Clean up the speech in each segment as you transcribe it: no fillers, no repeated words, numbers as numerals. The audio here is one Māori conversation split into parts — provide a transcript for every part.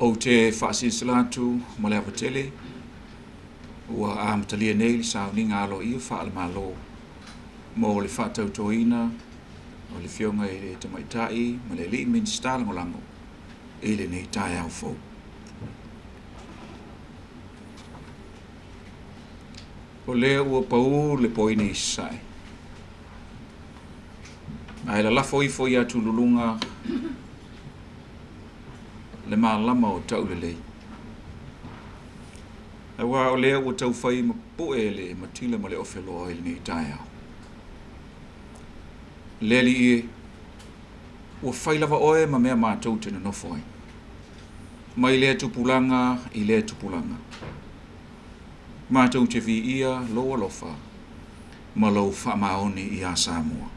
O te whaasisilatu ma le awatele, ua a matalia nei li Sauniga Fa'alemālō mo le whaatautoina o le fionga i le tamaitai ma le li MINISITΑ LAGOLAGO i le nei tae au fou. O lea ua pau le poini i sae. Ai la lafo i foi atu lulunga le mālama o tau le lei. Awa o lea ua tau fai ma poe le matila ma le ofeloa i le nei tae au. Leli i ua fai lava oe ma mea mātou tena nofo ai. Mai lea tupulanga i lea tupulanga. Mātou te vi ia loa lofa ma lau whaamaoni i a Samoa.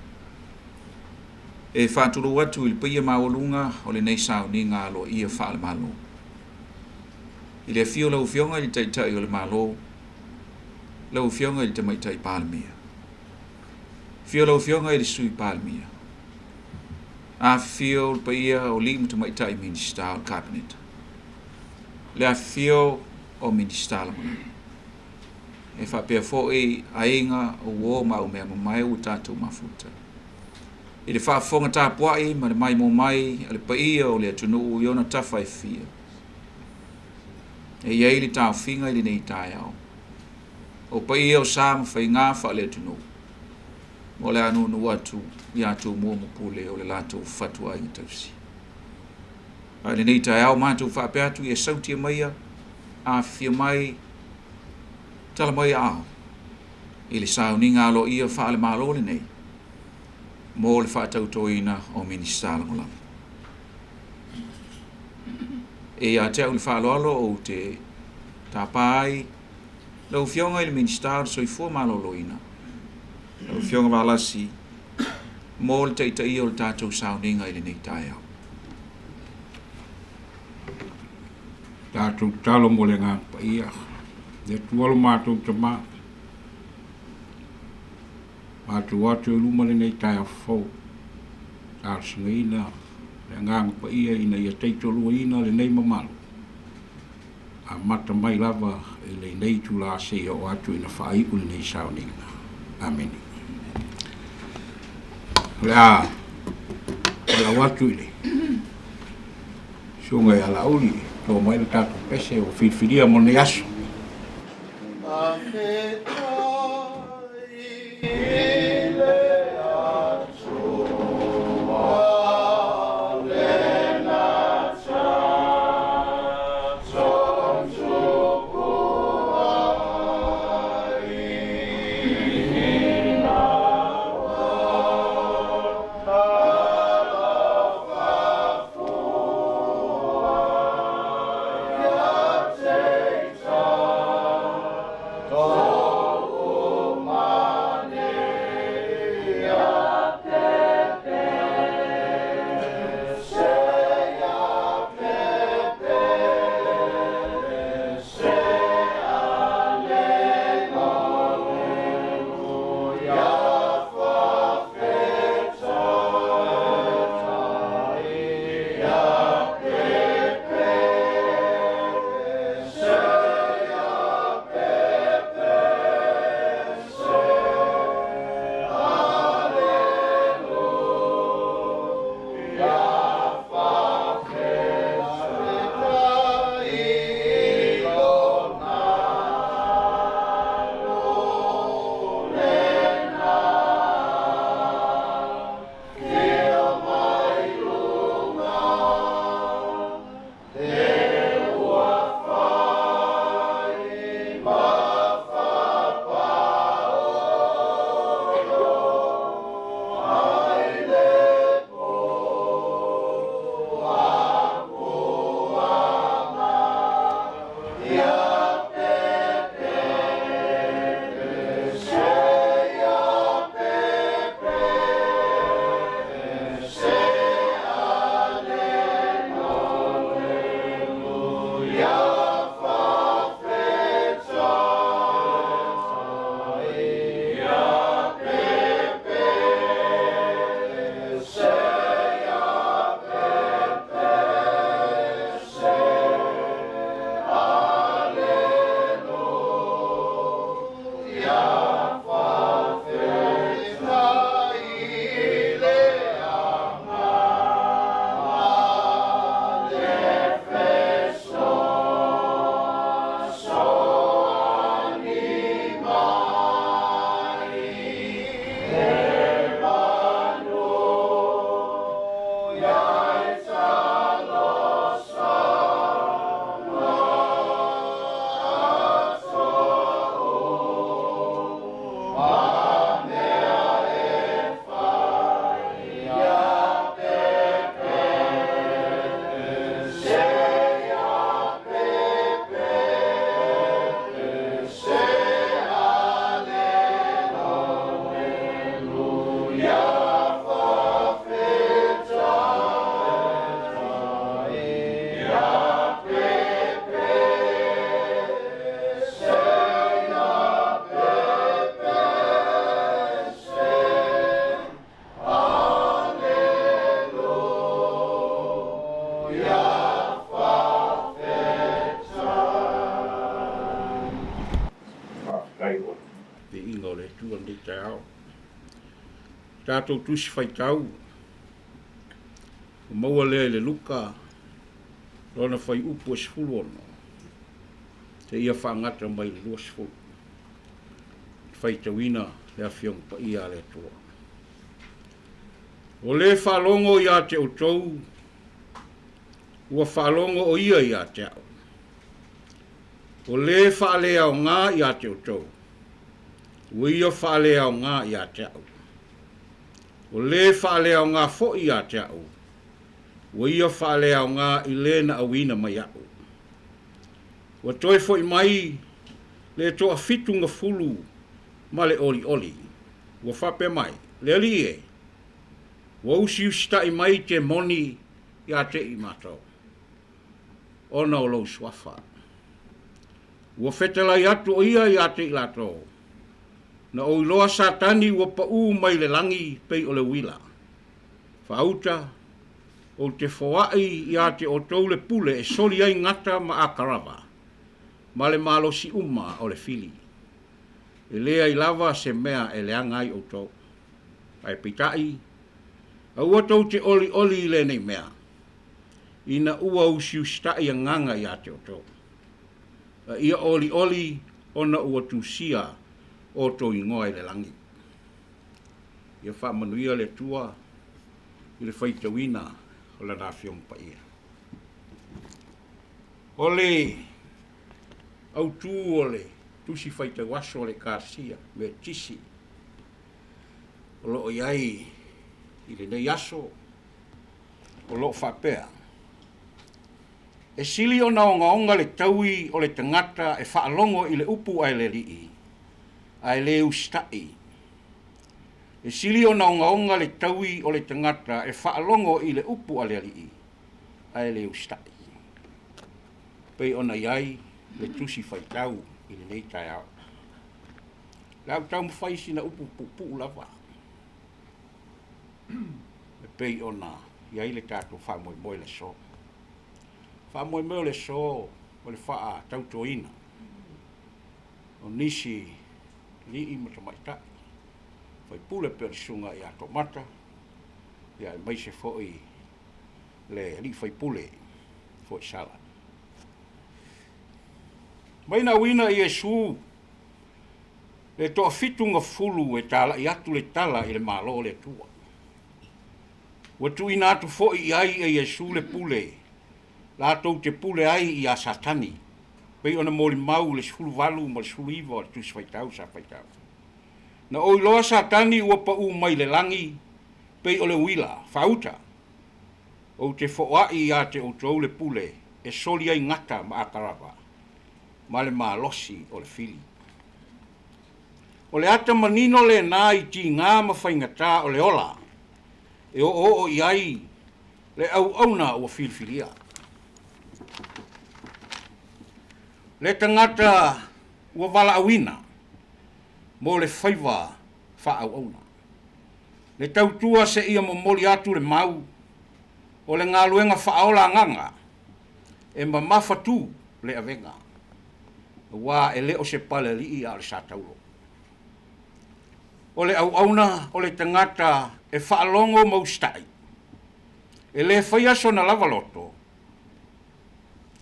E whaaturu atu i le pia maolunga o le nei Sauniga Fa'alemālō. I le fio lau fionga i taitai o le malo, lau fionga i te maitai palemia. Fio lau fionga i le sui palemia. A fio le pia o limu te maitai MINISITΑ o Kapeneta. Le a fio o MINISITAL Lagolagō. E whapea fo'i ainga o uo mau mea mamai o tātou mafuta. I le whaafonga tāpuai ma le mai mo mai a le paia o le atunu o iona tawhai fia. E iei le tāu whinga i le nei tae au. O paia o sāma whai ngā wha le atunu. Mo le anu nu atu i atu mua mupule o le lātou whatua i tausi. A le nei tae au mātou whapea atu i e sautia maia a fia mai tala mai au. I le Sauniga Fa'alemālō le nei. Mo le whaatautoina o MINISITAL Lagolagō. E a te au le whaaloalo o te tāpai, lau fionga i le MINISITAL Soifua Mālōlōina. Lau fionga walasi, mo le teitai o le tātou Sauniga i le nei tae au. Tātou talo mo le ngā paia. Le tualo mātou te mā. Mātou atu e luma le nei tae au fau. Tāle singaina, le nganga paia ina ia teitolua ina le nei mamalo. A mata mai lava e le nei tula se o atu ina whaiku le nei Sauniga. Amen. Le a, wala watu ile. Sunga i ala uli, tō mai le tātou pese o filifilia mo ne aso. Oh, tātou tusi whaitau. O maua lea le luka, lona whai upu e sifulu ono. Te ia whaangata mai le lua sifulu. Whaitauina le awhiong pa ia le tua. O le whalongo ia te o tau, ua whalongo o ia te au. O le whaalea o ngā ia te o tau, ua ia whaalea o ngā ia te au. O le whaalea o ngā fo ia te au, ua ia whaalea o ngā i lena awina mai au. Ua toi fo i mai, le toa fitunga fulu, ma le oli oli, ua whape mai, le li e, ua usi usta i mai te moni ia te i matau. Ona o lau swafa. Ua whetelai atu o ia te i lato. Na o iloa satani ua pa mai le langi pei o le wila. Whauta, o te whaai ia te o tau le pule e soli ai ngata ma a karava. Ma le malo si uma o le fili. E lea i lava se mea e leangai o tau. Ai pitai, a ua tau te oli oli le nei mea. Ina ua usi ustai a nganga ia te o tau. A ia oli oli ona ua tusia o tau ingoa i le langi. Ia whamanuia le tua i le whaitawina o le rāwhiong pa ia. O le au tū o le tusi whaitawaso o le kārsia me tisi. O loo iai i le nei aso o loo whapea. E sili o naonga le taui o le tangata e whaalongo i le upu ai le rii, ai le ustai. E sili o naonga le taui o le tangata e whaalongo i le upu ai le rii, ai le ustai. Pei ona iai le tusi whaitau i le nei tai au. Lau tau mwhaisi na upu pupu lava. E pei ona iai le tātou whamoe moe le so. Whamoe moe le so o le whaa tautoina. O nisi li i matamaitai. Whai pule perisunga i ato mata. Ia mai se foi le li whai pule foi sala. Mai na wina i Yesu le toa fitunga fulu e tala i atu le tala i le malo le tua. Watu ina atu foi i ai e Yesu le pule. La tau te pule ai i a satani. Pei ona moli mau le sulu walu ma le sulu iwa le tusi whaitau sa whaitau. Na o iloa satani ua pa mai le langi pei o le wila, whauta. O te whaai a te o tau le pule e soli ai ngata ma a karava. Ma le malosi o le fili. O le ata manino le nā i ti ngā mawhaingata o le ola. E o iai le au auna o filifilia. Le tangata ua wala awina mo le whaiva wha au auna. Le tautua se ia momoli atu le mau o le galuega whaola nganga e mamawhatu le avenga. Wa e leo se pale li a le sataulo. O le au auna o le tangata e whaalongo maustai. E le whaiaso na lavaloto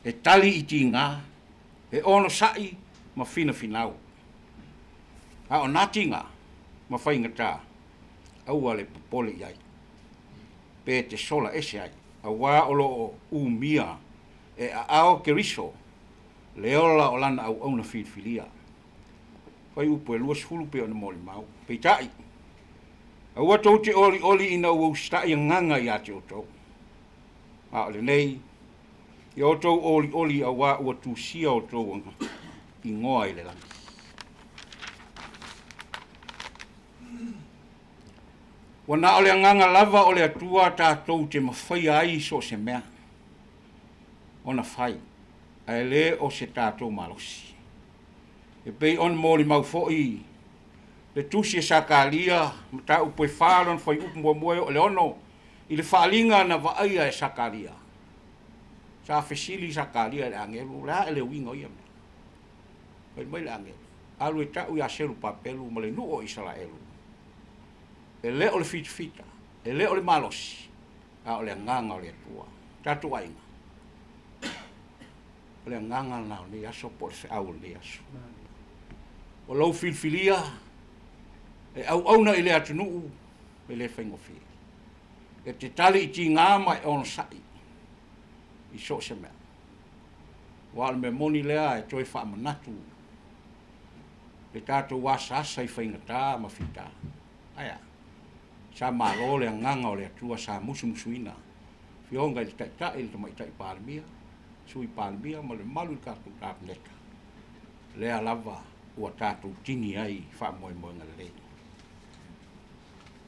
e tali i tinga e ono sai ma fina finau. A o natinga ma whaingata aua le popole iai. Pe te sola ese ai. A wā olo umia e a ao keriso le ola o lana au auna filifilia. Whai upo e lua sifulu pe ona moli mau. Pei tai. A ua tau te oli oli ina ua ustai nganga i ate o tau. A ole nei, i o tau oli oli a wā ua tūsia o tau i ngoa i le langi. Wana ole nganga lava ole atua tātou te mawhai ai so se mea. Ona whai. Ai le o se tātou malosi. E pei on mōli mau fo'i. Le tusi e sakalia, mata upo e whāron whai upu mua mua o le ono. I le whaalinga na waaia e sakalia. Sa fesili sakalia le angelu, la e le winga o ia mea. Pai mai le angelu. Alu e tau i aseru papelu, ma le nuo Israelu. e le o le fitafita, e le o le malosi, a o le nganga o le atua, tatu ainga. O le nganga na o le aso po le au le aso. O lau filifilia, e au na i le atunuu, e le whaingofi. E te tali i ti ngāma e ono sai, i so se mea. Wale me moni lea e toi wha manatu, le tātou wasa asa i whaingatā ma whita. Aia, sa mālo le nganga o le atua sa musuina. Fionga i le taitai le tamaitai Palemia, sui Palemia ma le malu i kātou Kapeneta. Lea lava ua tātou tini ai wha moe ngale lei.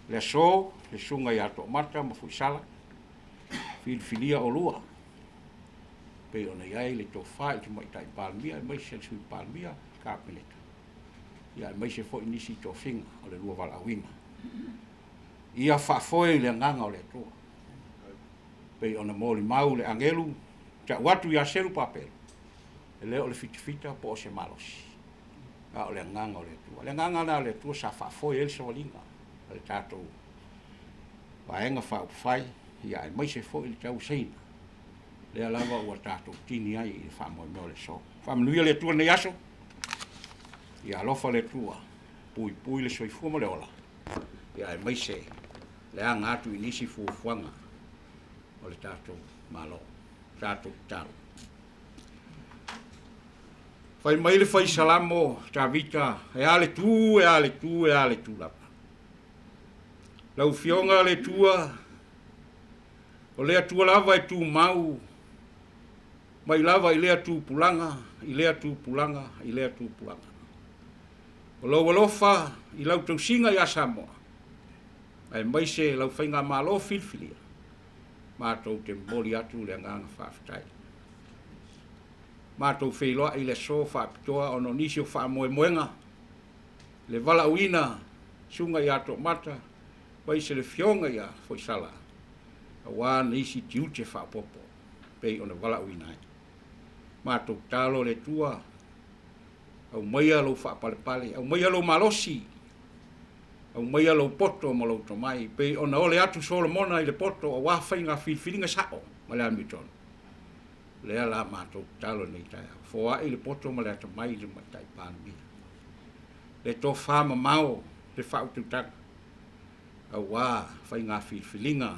Le so, le sunga i ato mata ma fuisala, filifilia o lua. Pe ona iai le tō whae te maitai Palemia, mai se sui Palemia, Kapeneta. Ia mai se fo inisi tō whinga o le lua wala winga. Ia whaafoe le nganga o le toa. Pe ona mōli mau le angelu, ta watu ia seru papel. E leo le fitifita po o se malosi. A o le nganga o le toa. Le nganga na o le toa sa whaafoe el sa walinga. Le tātou waenga whaupwhai, ia mai se fo ili tau seina. Lea lava ua tātou tini ai i whaamoe meo le so. Whaamanuia le tua nei aso. Ia alofa le tua. Pui le soifua mo le ola. Ia mai se le anga atu inisi fuafuanga o le tātou mālo. Tātou talo. Whai mai le whai salamo tā vita. E ale tū lapa. Lau fionga le tua. O lea tua lava e tū mau. Mai lava i lea tū pulanga. O lau alofa i lau tausinga i Samoa. Ai mai se lau whainga mālo filifilia. Mātou te moli atu le nganga whaafitai. Mātou whailoa i le so whaapitoa ono nisi o whaamoemoenga. Le vala uina sunga i ato mata. Mai se le fionga i a foisala. A wā nisi Tiute whaapopo. Pei ona vala uina ai. Mātou talo le tua. Au maia lo whaapalepale. Au maia lo malosi. Au maia lo poto mo lo tomai. Pei ona ole atu Solomona i le poto. A wāwhainga filifilinga sao. Ma le amiton. Lea la mātou talo nei tai. Fōa i le poto ma le atamai le matai Palemia. Le tō whāma mau. Le whaututanga. Au wā whainga filifilinga.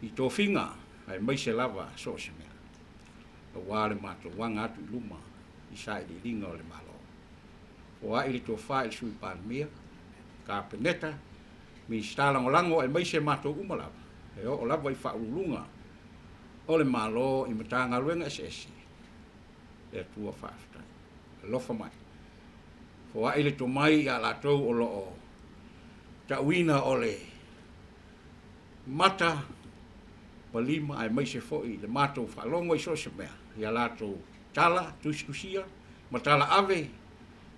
I tō whinga. Ai mai se lava so se mea. Au wā le mātou wanga atu i luma. I sai li ringa o le malo. O a ili tō wha i sui Palemia, Kapeneta, MINISITΑ LAGOLAGO ai mai se mātou umalawa. E o lawa i whaurulunga o le malo i Matāgaluega SS. E tua whaafitai. Lofa mai. O a ili tō mai i a lātou o loo tauina o le mata palima ai mai se foi le mātou whalongo i so se mea. I a lātou tala, tusia, matala ave,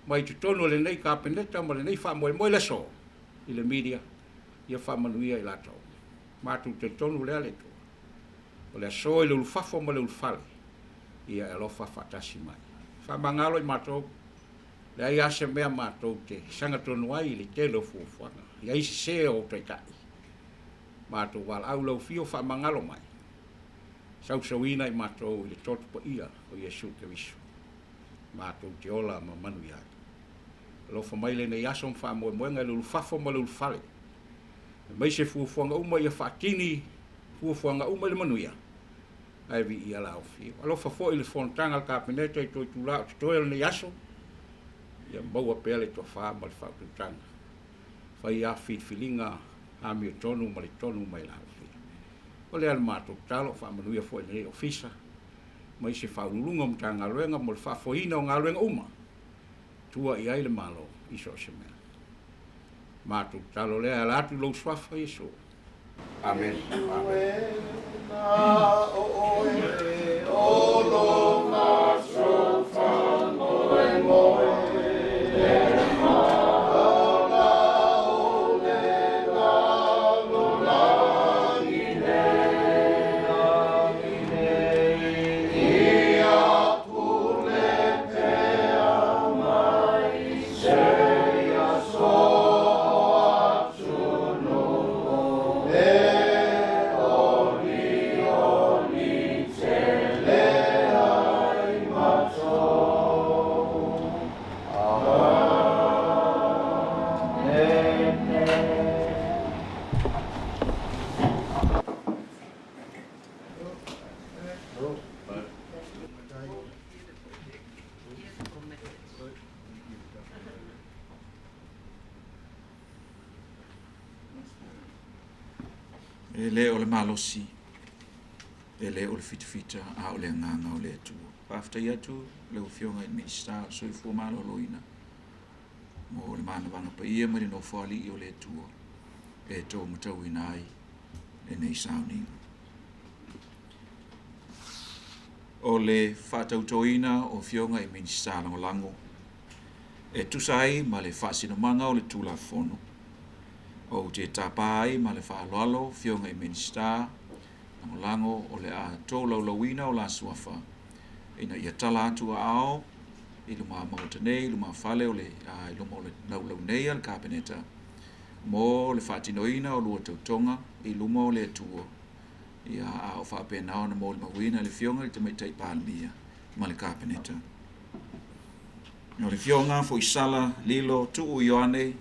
mai tu tono le nei Kapeneta, ma le nei wha le so, i le media, ia wha manuia i lato. Mātu te tono lea le to. O le so i le ulfafo ma le ulfale, ia e lofa whatasi mai. Wha mangalo i mātou, le ai ase mea mātou te sanga tono ai i le telo fuafuanga, ia isi se o taitai. Mātou wala au lau fio wha mangalo mai. Sauina i mātou i le totu pa ia o Iesu te visu. Mātou te ola ma manu i hati. Lofa mai le nei aso mwha moemoenga le ulfafo ma le ulfale. Mai se fuafuanga uma ia whaatini, fuafuanga uma le manu ia. Ai vi ia lao fio. Alofa fo i le fontanga al Kapeneta i toi tula o te toi le nei aso. Ia maua pele to wha ma le whaututanga. Whai a filifilinga a mi o tonu ma le tonu mai lao fio. O le almatou talo whaamanuia fo i ofisa. Mai se whaululunga mo tā galuega mo le whaafoina o galuega uma. Tua i ai le malo i so se mea. Mātou talo lea ala atu lou swafa Iesu. Amen. No E le o le malosi, e le o le fitafita, a o le nganga o le atua. Paftai atu, le ufionga i MINISITΑ Soifua Mālōlōina. Mo le mana vanga pa ia mari no fali i o le atua. E tō matau inai, e nei Sauniga. O le whātautoina o fionga i MINISITΑ Lagolago. E tusai ma le whāsinomanga o le tūla fono. O te tapai ma le whaaloalo fionga i MINISITΑ Lagolago o le a tō laulauina o la suafa. Ina ia tala atua ao, i luma mautanei, luma whale o le i luma o le laulau al Kapeneta. Mo le whaatinoina o lua tautonga, i luma o le atua. Ia a o whapena o na mo le mawina le fionga i te maitai pālimia ma le Kapeneta. O le fionga fo isala lilo tuu ioane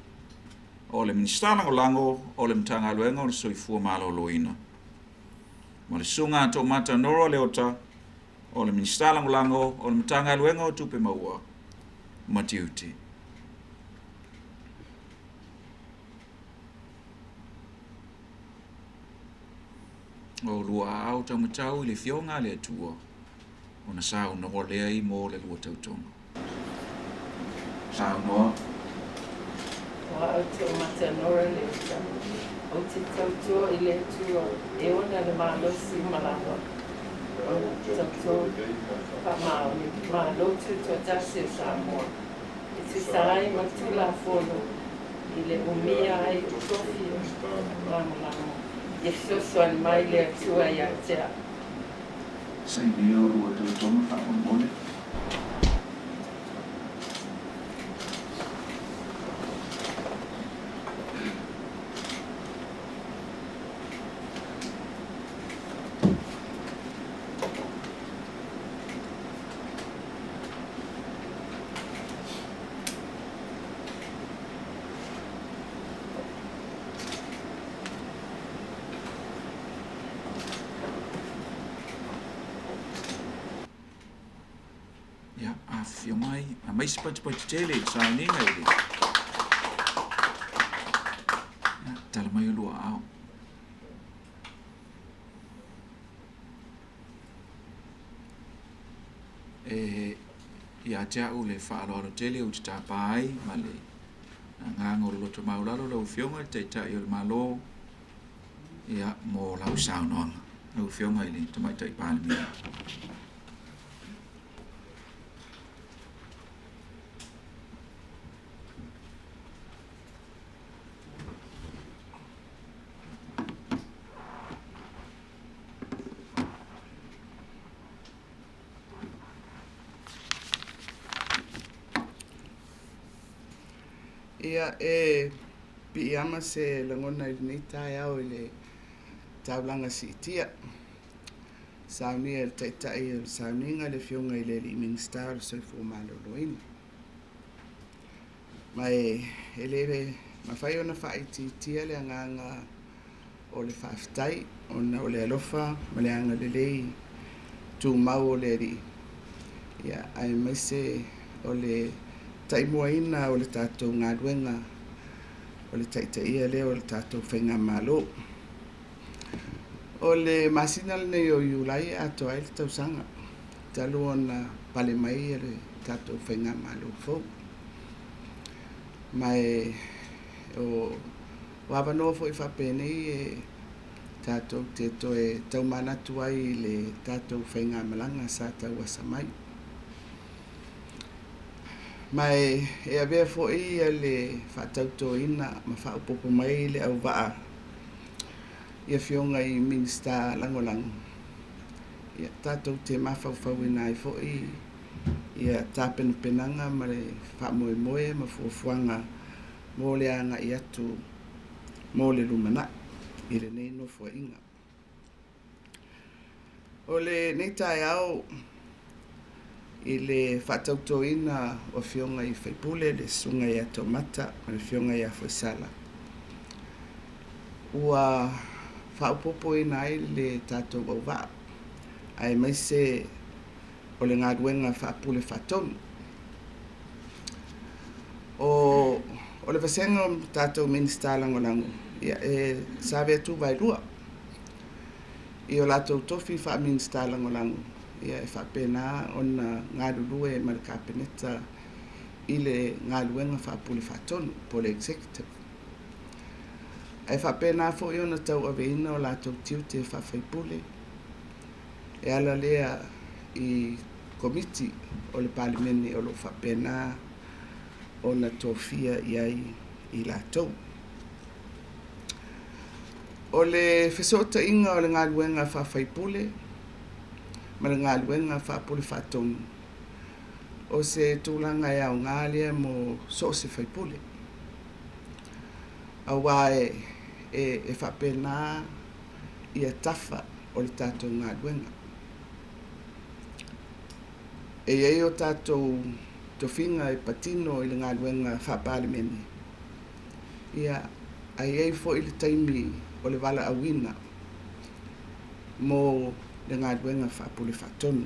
o le MINISITΑ Lagolago o le Matāgaluega o le Soifua Mālōlōina. Ma le sunga to mata noro le ota o le MINISITA Lagolago o le Matāgaluega o Tupe Maua ma Tiute. O lua au tamatau i le fionga le atua o na sao no lea i mo le lua tautonga. Sao noa. Wa au te o matanora le ota. O te tautua i le atua e ona le malosi malawa. O tautua pa maoni. Malotu to tasi o Samoa. I te sarai matula fono i le umia ai o tofi o Lamo. E soan mai le atua i atea. Sai ni o lua tautonga pa o mole. Ya, afio mai, a mai sepati tele, Sauniga ele. Ya, tala mai o lua ao. Ia tea o le whaaloalo tele o te tapai, ma le nganga o loto maulalo lau fionga, te tai o le malo, ia mo lau saunoanga, lau fionga ele, te mai tai pālimia. Ia pi ama se langona i nei tai au i le taulanga si tia. Saunia le taitai o Sauniga le fionga i le MINISITΑ Soifua Mālōlōina. Mai ele mawhai ona whaiti tia le anganga o le whaftai, ona o le alofa, ma le anga le lei tū mau o le ri. Ia ai mai se o le taimuaina o le tātou galuega o le taʻitaʻia lea o le tātou faiga mālō. O le masina lenei o Iulai atoa ai le tausaga talu ona pale mai e le tātou faiga mālō fou. Mai o avanoa foʻi faapenei e tātou te toe taumanatu ai i le tātou faiga malaga sa tauasa mai. Mai e avea foʻi ia le faatautoina ma faaupopo mai le auvaa ia fionga i MINISITΑ Lagolago. Ia tatou te mafaufauina ai foʻi ia tapenapenaga ma le faamoemoe ma fuafuaga mo le agaʻi atu mo le lumanaʻi i lenei nofoaʻiga. O le nei taeao i le whaatautoina o fionga i whaipule, le sunga i atomata, ma le fionga i a foisala. Ua whaupopo ina ai le tātou au wā. Ai mai se o le galuega whaapule whaatonu. O le vasenga o tātou MINISITALagolago, ia e sa vea tu vai lua. I o lātou tofi wha MINISITΑ LAGOLAGO. Ia e whapena o na ngalulue ma le Kapeneta i le galuega whaapule whaatonu po le executive. E whapena fo i ona tau aveina o lātou Tiute whawhaipule. E ala lea i komiti o le palimene o lo whapena o na tofia iai i lātou. O le whesota inga o le galuega whawhaipule, ma le galuega whaapule whaatonu. O se tūlanga e au ngālea mo so se whaipule. Awa e whapena i a tafa o le tātou galuega. E iei o tātou tofinga e patino i le galuega whapalemene. Ia a iei fo i le taimi o le wala awina mo le galuega whaapule whaatonu.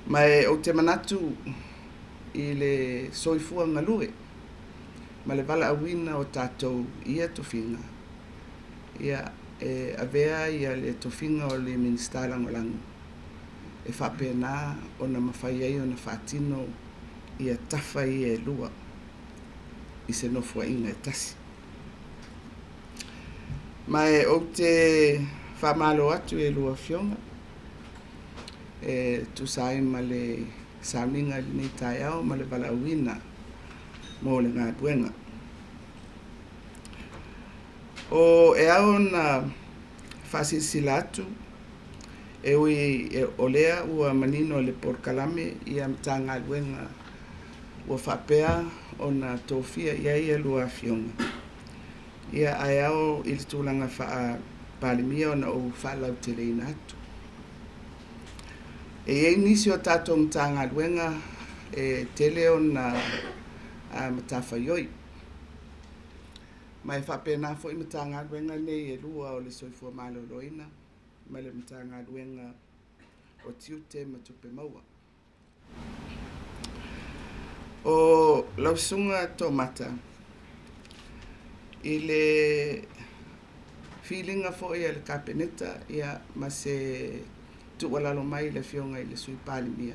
Mai o te manatu i le Soifua Mālōlōina, ma le wala awina o tātou ia tofinga. Ia e avea ia le tofinga o le MINISITΑ LAGOLAGO. E whapena o na mawhai ai o na whaatino i a tafa i e lua i se nofua inga e tasi. Mai o te whamalo atu e lua fionga, e tu sai ma le Sauniga nei tai au ma le wala awina mo le galuega. O e au na whasisila atu e ui o lea ua manino le porkalame ia Matāgaluega ua whapea o na tofia iai e lua fionga. Ia ai au i le tūlanga wha palimia o na o whalau te leina atu. E iei nisi o tātou Matāgaluega e tele o na matawhaioi. Mai whapena fo i Matāgaluega nei e lua o le Soifua Mālōlōina, mai le Matāgaluega o Tiute ma Tupe Maua. O lausunga tō mata, i le feelinga fo i le Kapeneta ia ma se tuwalalo mai le fionga i le sui palimia.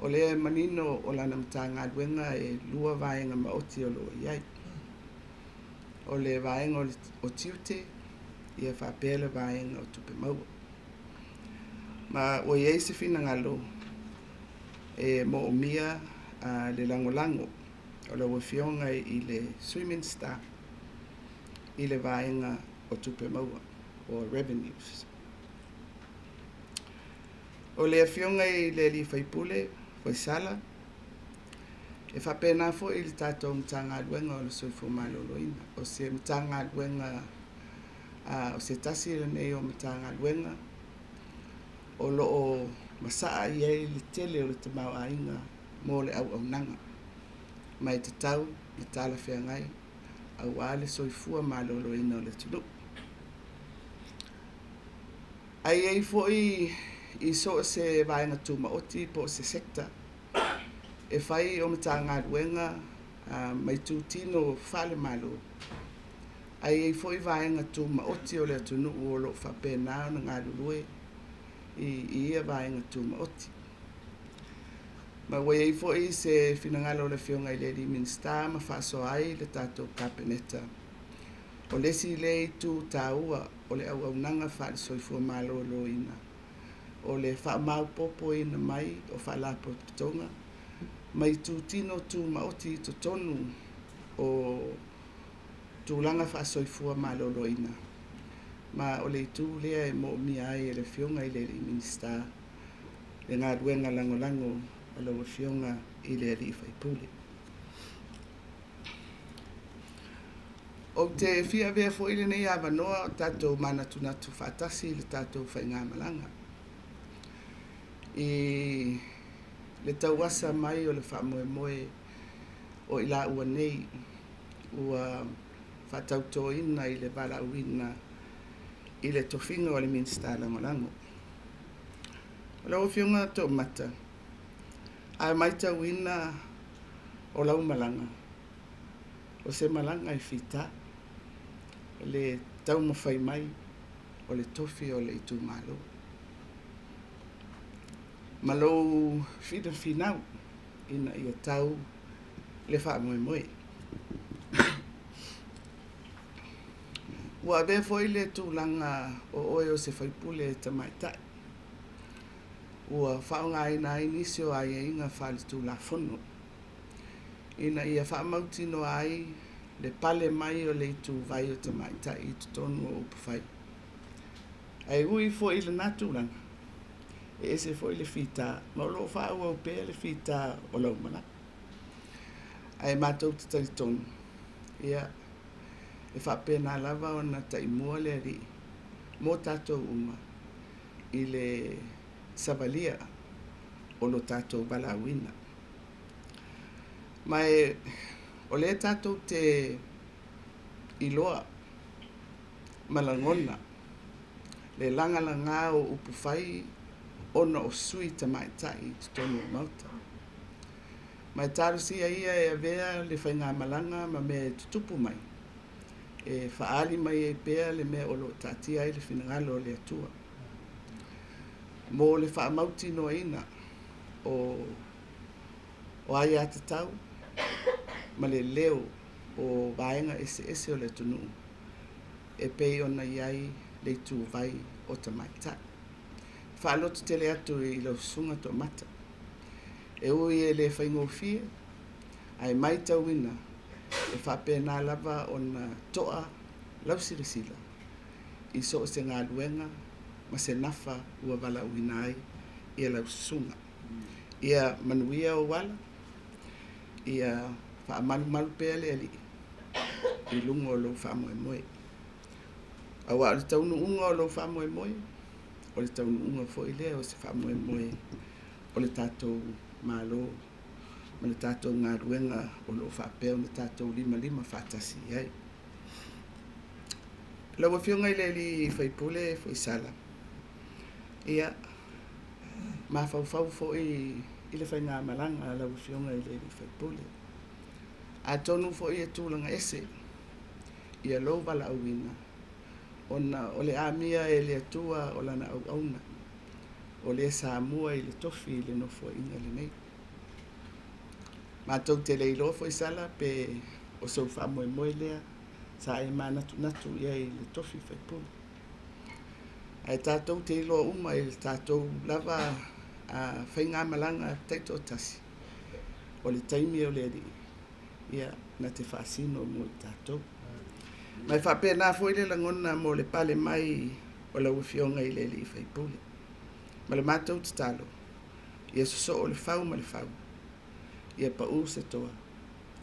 O le manino o lana Matāgaluega e lua vaenga maoti o loa iai. O le vaenga o Tiute ia whapea le vaenga o Tupe Maua. Ma o iei se fina ngalo e mo o mia le lagolago o le fionga i le sui MINISITA i le vaenga o Tupe Maua o revenues. O le fionga i le li whaipule foi sala e whapena fo i le tātou Matāgaluega o le Soifua Mālōlōina. O se Matāgaluega o se tasi le nei o Matāgaluega o loo masaa iai le tele o le tamau ainga mo le au nanga. Mai te tau le tala whiangai au a le Soifua Mālōlōina o le tulu. Ai ei fo i so se vaenga tumaoti po se sekta e whai o Matāgaluega mai tūtino Fa'alemālō. Ai ei fo i vaenga tumaoti o le atunu o lo whapena o na ngalulue i ia vaenga tumaoti. Ma wai ei fo i se finangalo le fionga i le li MINISITA ma whaaso ai le tātou Kapeneta. O lesi le i tū tāua o le au nanga wha Soifua Mālōlōina. O le wha maupopo ina mai o wha lapo pitonga. Mai tūtino tū maoti to tonu o tūlanga wha Soifua Mālōlōina. Ma o le tū lea e mo mi ai e le fionga i le MINISITA. Le galuega lagolago o lau fionga i le ali whaipule. O te fia vea fo ile nei awanoa o tātou manatunatu whaatasi le tātou whainga malanga. I le tauasa mai o le whaamoemoe o ila ua nei ua whaatautoina i le wala uina i le tofinga o le MINISITΑ LAGOLAGO. O lau fionga tō mata. Ai mai tauina o lau malanga. O se malanga i whita. Le tau mawhai mai o le tofi o le itu malo. Malo fida finau ina ia tau le wha moe moe. Ua be foi le tūlanga o oe o se whaipule e tamaitai. Ua whaunga ina inisio ai e inga whale tūla whono. Ina ia whamauti no ai le pale mai o le itu vai o tamaitai i tutonu o upawhai. Ai ui foi le natūlanga. E se foi le fita, ma lo fa o pe le fita o lo mana. Ai matou te talitonu. Ia e fa pena lava ona tai mua le ri. Mo tatou uma i le savalia o lo tatou balawina. Mai o le tatou te iloa malangona le langa o upufai ona o sui tamaitai tonu mauta. Mai tarusia ia e avea le whainga malanga ma me tutupu mai. E whaali mai e pea le mea o lo tatia i le whinangalo le atua. Mo le whaamauti no ina o ai atatau ma le leo o vaenga ese o le tunu. E pei ona iai le tu vai o tamaitai. Whaalotu tele atu i lau sunga to mata. E ui e le whaingofia, ai mai tauina, e whapena lava o na toa lau sirisila. I so se ngā luenga, ma se nafa ua wala uinai i lau sunga. Ia manuia o wala, ia whaamalu pea le ali, i lunga o lau whaamoe moe. Awa o le taunu unga o lau whaamoe moe, o le taunu unga fo i lea o se whaamoe moe o le tātou mālō, ma le tātou ngā ruenga o lo whapea o le tātou lima whatasi ai. Lau whionga i le li whaipule fo i sala. Ia, ma whau fo i le whainga malanga lau whionga i le li whaipule. A tonu fo i e tūlanga ese, ia lo wala auina. Ona o le amia e le atua o lana au auna. O le Samoa i le tofi i le nofo inga le nei. Mātou te leilo fo i sala pe o sau whamoe moe lea sa e mā natu ia i le tofi whaipulu. Ai tātou te ilo uma i le tātou lava a whainga malanga teito tasi. O le taimi o le ri. Ia na te whaasino mo i tātou. Mai whapena fo i le langona mo le pale mai o lau whionga i le li whaipule. Ma le mātou te talo. Ia so o le whau ma le whau. Ia pa u se toa.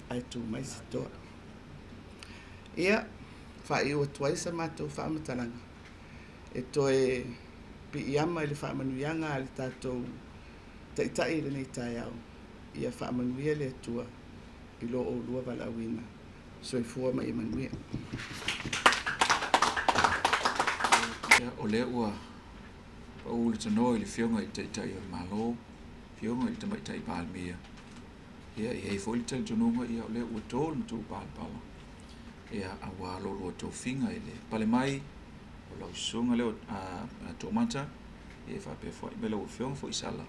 Ai tu mai se toa. Ia whai ua tuaisa mātou whaamatalanga. E toe pi i ama i le whaamanuianga a le tātou taitai le nei tai au. Ia whaamanuia le atua i lo o lua wala awina. Soifua mai manuia. Ia o le ua o le tano i le whionga i taitai o le malo, whionga i le tamaitai pālemia. Ia i hei fo i le talitonunga ia o le ua tōl na tū pālepala. Ia awa lolo tō whinga i le pale mai, o lau sunga leo a tōmata, ia whape fo i mele ua whionga fo i sala,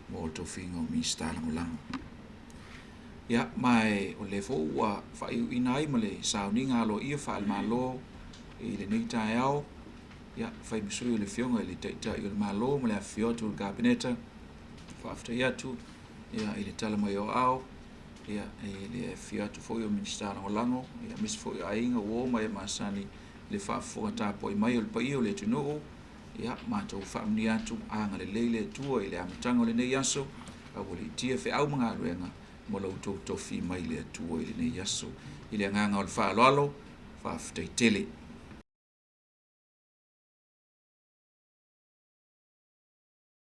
mo tō whinga o MINISITΑ LAGOLAGO. Ia mai o le fo ua whai inai ma le Sauniga Fa'alemālō i le nei tai au. Ia, whai misui o le whionga i le taitai o le mālō, ma le awhiotu o le Kapeneta, whaaftai atu, ia i le talamai o au, ia i le awhiotu fo i o MINISITΑ LAGOLAGO, ia misi fo i ainga uo mai maasani le whaafonga tāpo i mai o le pai o le tunoo, ia mātou whaamni atu, anga le leile tua i le amatanga o le nei aso, a wale tia whi au mga ruenga, mo lau tō tofi mai le tua i le nei aso, i le nganga o le whaaloalo, whaaftai tele.